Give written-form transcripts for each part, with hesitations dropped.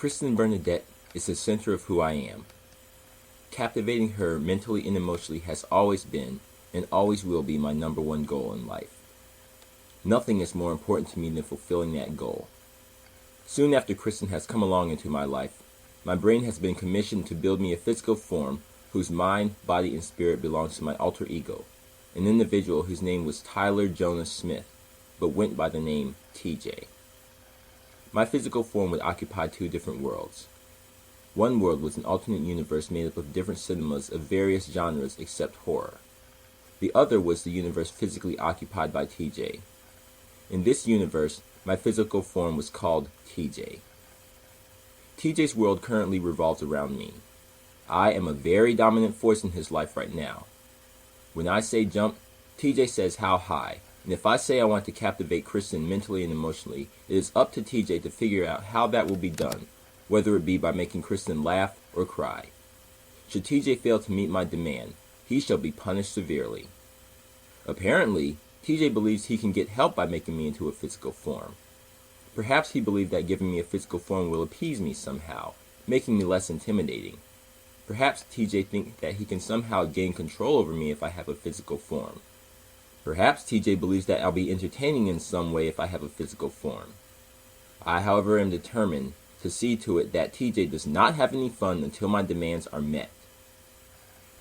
Kristen Bernadette is the center of who I am. Captivating her mentally and emotionally has always been and always will be my number one goal in life. Nothing is more important to me than fulfilling that goal. Soon after Kristen has come along into my life, my brain has been commissioned to build me a physical form whose mind, body, and spirit belongs to my alter ego, an individual whose name was Tyler Jonas Smith, but went by the name TJ. My physical form would occupy two different worlds. One world was an alternate universe made up of different cinemas of various genres except horror. The other was the universe physically occupied by TJ. In this universe, my physical form was called TJ. TJ's world currently revolves around me. I am a very dominant force in his life right now. When I say jump, TJ says how high, and if I say I want to captivate Kristen mentally and emotionally, it is up to TJ to figure out how that will be done, whether it be by making Kristen laugh or cry. Should TJ fail to meet my demand, he shall be punished severely. Apparently, TJ believes he can get help by making me into a physical form. Perhaps he believed that giving me a physical form will appease me somehow, making me less intimidating. Perhaps TJ thinks that he can somehow gain control over me if I have a physical form. Perhaps TJ believes that I'll be entertaining in some way if I have a physical form. I, however, am determined to see to it that TJ does not have any fun until my demands are met.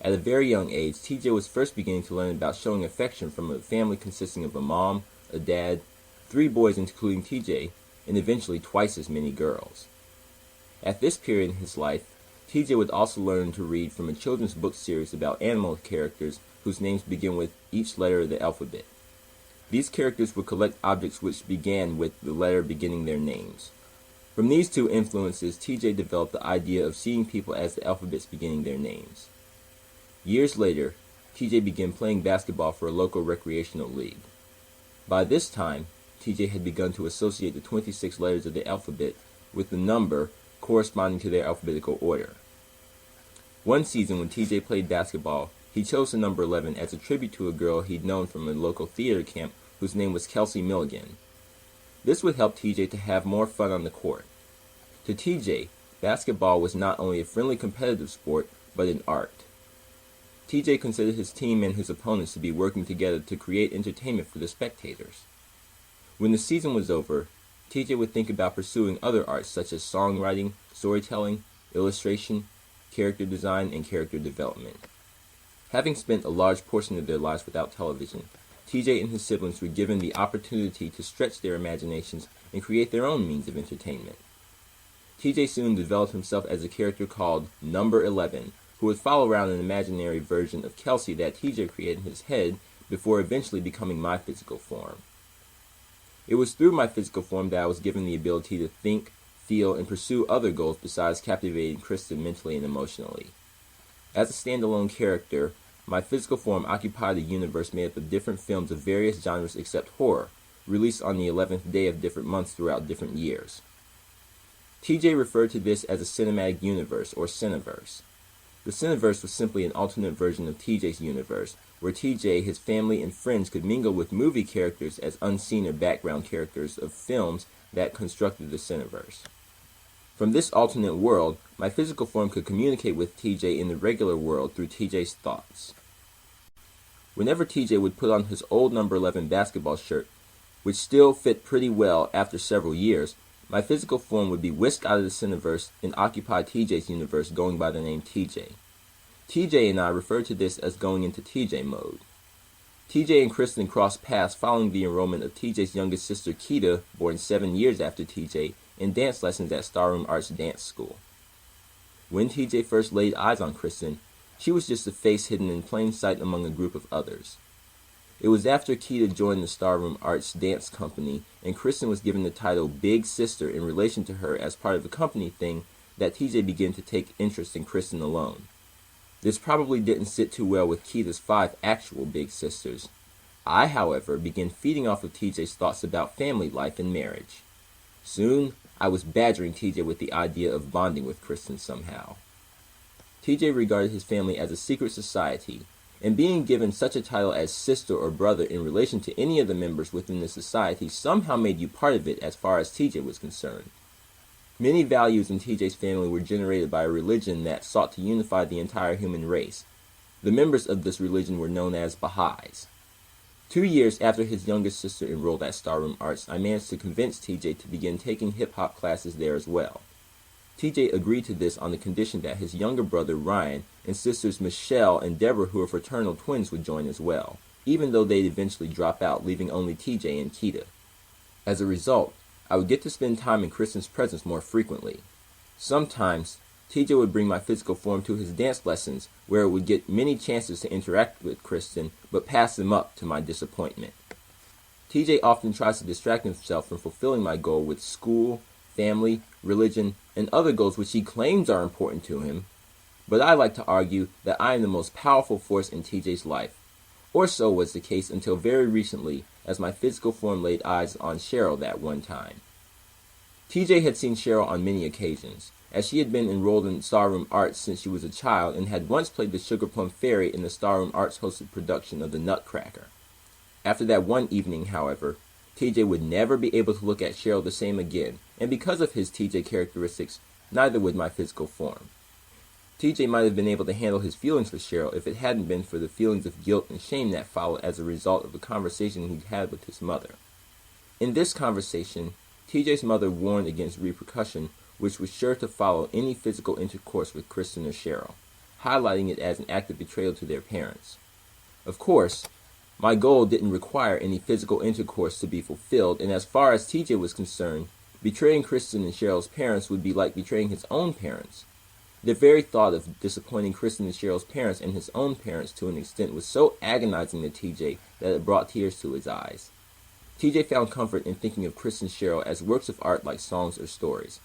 At a very young age, TJ was first beginning to learn about showing affection from a family consisting of a mom, a dad, 3 boys including TJ, and eventually twice as many girls. At this period in his life, TJ would also learn to read from a children's book series about animal characters whose names begin with each letter of the alphabet. These characters would collect objects which began with the letter beginning their names. From these two influences, TJ developed the idea of seeing people as the alphabets beginning their names. Years later, TJ began playing basketball for a local recreational league. By this time, TJ had begun to associate the 26 letters of the alphabet with the number corresponding to their alphabetical order. One season when TJ played basketball, he chose the number 11 as a tribute to a girl he'd known from a local theater camp whose name was Kelsey Milligan. This would help TJ to have more fun on the court. To TJ, basketball was not only a friendly competitive sport, but an art. TJ considered his team and his opponents to be working together to create entertainment for the spectators. When the season was over, TJ would think about pursuing other arts such as songwriting, storytelling, illustration, character design, and character development. Having spent a large portion of their lives without television, TJ and his siblings were given the opportunity to stretch their imaginations and create their own means of entertainment. TJ soon developed himself as a character called Number 11, who would follow around an imaginary version of Kelsey that TJ created in his head before eventually becoming my physical form. It was through my physical form that I was given the ability to think, feel, and pursue other goals besides captivating Kristen mentally and emotionally. As a standalone character, my physical form occupied a universe made up of different films of various genres except horror, released on the 11th day of different months throughout different years. TJ referred to this as a cinematic universe, or Cineverse. The Cineverse was simply an alternate version of TJ's universe, where TJ, his family, and friends could mingle with movie characters as unseen or background characters of films that constructed the Cineverse. From this alternate world, my physical form could communicate with TJ in the regular world through TJ's thoughts. Whenever TJ would put on his old number 11 basketball shirt, which still fit pretty well after several years, my physical form would be whisked out of the Cineverse and occupy TJ's universe going by the name TJ. TJ and I refer to this as going into TJ mode. TJ and Kristen crossed paths following the enrollment of TJ's youngest sister Keita, born 7 years after TJ, in dance lessons at Starroom Arts Dance School. When TJ first laid eyes on Kristen, she was just a face hidden in plain sight among a group of others. It was after Keita joined the Starroom Arts Dance Company and Kristen was given the title Big Sister in relation to her as part of the company thing that TJ began to take interest in Kristen alone. This probably didn't sit too well with Keita's 5 actual big sisters. I, however, began feeding off of TJ's thoughts about family life and marriage. Soon, I was badgering TJ with the idea of bonding with Kristen somehow. TJ regarded his family as a secret society, and being given such a title as sister or brother in relation to any of the members within the society somehow made you part of it as far as TJ was concerned. Many values in TJ's family were generated by a religion that sought to unify the entire human race. The members of this religion were known as Baha'is. 2 years after his youngest sister enrolled at Starroom Arts, I managed to convince TJ to begin taking hip-hop classes there as well. TJ agreed to this on the condition that his younger brother Ryan and sisters Michelle and Deborah, who are fraternal twins, would join as well, even though they'd eventually drop out, leaving only TJ and Keita. As a result, I would get to spend time in Kristen's presence more frequently. Sometimes, TJ would bring my physical form to his dance lessons, where it would get many chances to interact with Kristen, but pass them up to my disappointment. TJ often tries to distract himself from fulfilling my goal with school, family, religion, and other goals which he claims are important to him, but I like to argue that I am the most powerful force in TJ's life. Or so was the case until very recently, as my physical form laid eyes on Cheryl that one time. TJ had seen Cheryl on many occasions, as she had been enrolled in Starroom Arts since she was a child and had once played the Sugar Plum Fairy in the Starroom Arts hosted production of The Nutcracker. After that one evening, however, TJ would never be able to look at Cheryl the same again, and because of his TJ characteristics, neither would my physical form. TJ might have been able to handle his feelings for Cheryl if it hadn't been for the feelings of guilt and shame that followed as a result of the conversation he had with his mother. In this conversation, TJ's mother warned against repercussion which was sure to follow any physical intercourse with Kristen or Cheryl, highlighting it as an act of betrayal to their parents. Of course, my goal didn't require any physical intercourse to be fulfilled, and as far as TJ was concerned, betraying Kristen and Cheryl's parents would be like betraying his own parents. The very thought of disappointing Kristen and Cheryl's parents and his own parents to an extent was so agonizing to TJ that it brought tears to his eyes. TJ found comfort in thinking of Kristen and Cheryl as works of art like songs or stories.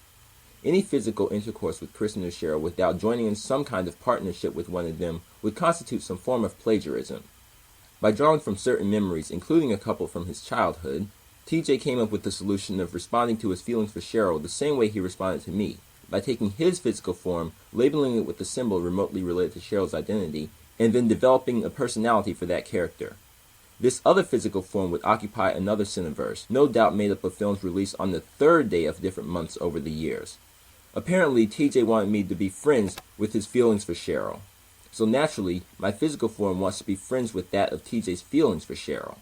Any physical intercourse with Kristen or Cheryl without joining in some kind of partnership with one of them would constitute some form of plagiarism. By drawing from certain memories, including a couple from his childhood, TJ came up with the solution of responding to his feelings for Cheryl the same way he responded to me, by taking his physical form, labeling it with a symbol remotely related to Cheryl's identity, and then developing a personality for that character. This other physical form would occupy another Cineverse, no doubt made up of films released on the third day of different months over the years. Apparently, TJ wanted me to be friends with his feelings for Cheryl. So naturally, my physical form wants to be friends with that of TJ's feelings for Cheryl.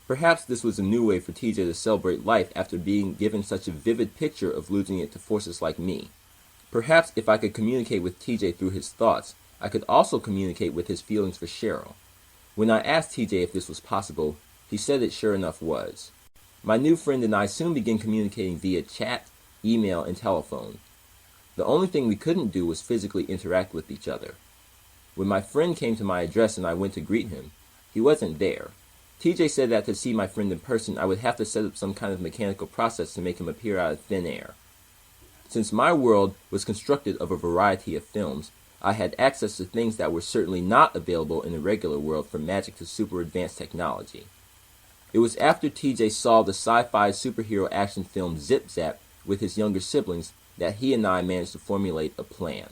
Perhaps this was a new way for TJ to celebrate life after being given such a vivid picture of losing it to forces like me. Perhaps if I could communicate with TJ through his thoughts, I could also communicate with his feelings for Cheryl. When I asked TJ if this was possible, he said it sure enough was. My new friend and I soon began communicating via chat, email, and telephone. The only thing we couldn't do was physically interact with each other. When my friend came to my address and I went to greet him, he wasn't there. TJ said that to see my friend in person, I would have to set up some kind of mechanical process to make him appear out of thin air. Since my world was constructed of a variety of films, I had access to things that were certainly not available in the regular world, from magic to super advanced technology. It was after TJ saw the sci-fi superhero action film Zip Zap with his younger siblings that he and I managed to formulate a plan.